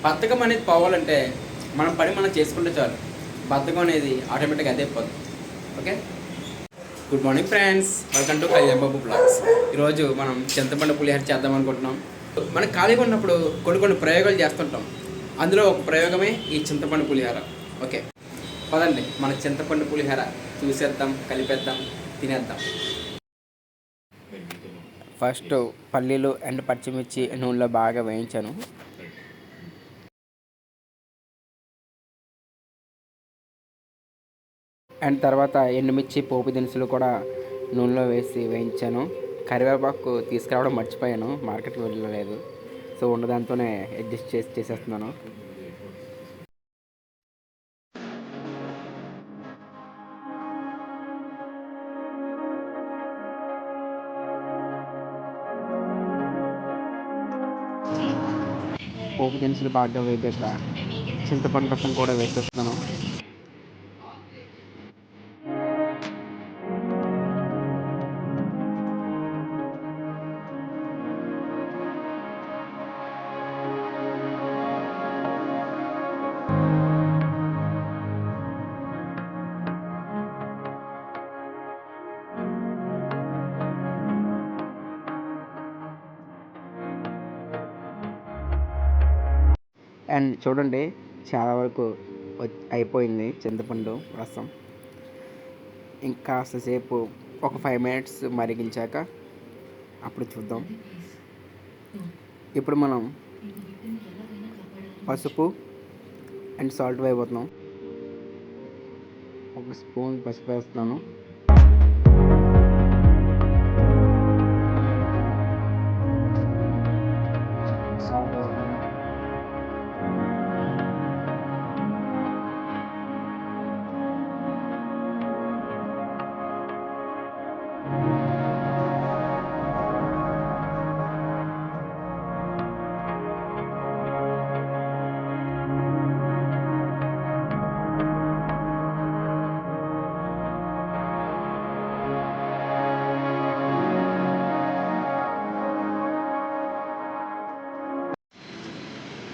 బద్ధకం అనేది పోవాలంటే మనం పని మనం చేసుకుంటే చాలు. బద్ధకం అనేది ఆటోమేటిక్గా అదే పోదు. Okay, good morning friends, welcome to Kalyan Babu blogs. ఈరోజు మనం చింతపండు పులిహోర చేద్దాం అనుకుంటున్నాం. మనం ఖాళీగా ఉన్నప్పుడు కొన్ని ప్రయోగాలు చేస్తుంటాం. అందులో ఒక ప్రయోగమే ఈ చింతపండు పులిహోర. ఓకే, పదండి మన చింతపండు పులిహోర చూసేద్దాం, కలిపేద్దాం, తినేద్దాం. ఫస్ట్ పల్లీలు అండ్ పచ్చిమిర్చి నూనెలో బాగా వేయించాను. అండ్ తర్వాత ఎండుమిర్చి పోపు దినుసులు కూడా నూనెలో వేసి వేయించాను. కరివేపాకు తీసుకురావడం మర్చిపోయాను, మార్కెట్కి వెళ్ళలేదు. సో ఉన్నదాంతోనే అడ్జస్ట్ చేసేస్తున్నాను. పోపు దినుసులు బాగా వేగాక చింతపండు రసం కూడా వేసేస్తున్నాను. అండ్ చూడండి, చాలా వరకు అయిపోయింది చింతపండు రసం. ఇంకాసేపు ఒక 5 minutes మరిగించాక అప్పుడు చూద్దాం. ఇప్పుడు మనం పసుపు అండ్ సాల్ట్ వేయబోతున్నాం. ఒక స్పూన్ పసుపు వేస్తున్నాను.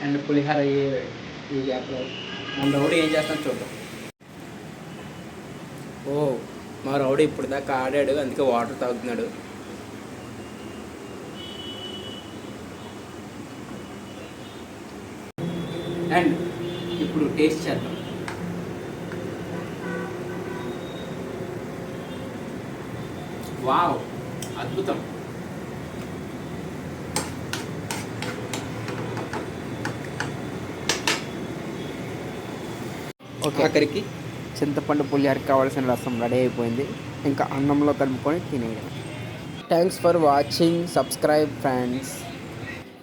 అండ్ పులిహోర ఈ గ్యాప్లో మన రౌడీ ఏం చేస్తాను చూద్దాం. మా రౌడీ ఇప్పుడు దాకా ఆడాడు, అందుకే వాటర్ తాగుతున్నాడు. అండ్ ఇప్పుడు టేస్ట్ చేద్దాం. వావ్, అద్భుతం. ఓకే, ఆఖరికి చింతపండు పులిహోరకి కావాల్సిన రసం రెడీ అయిపోయింది. ఇంకా అన్నంలో కలుపుకొని తినేయడం. Thanks for watching. Subscribe friends.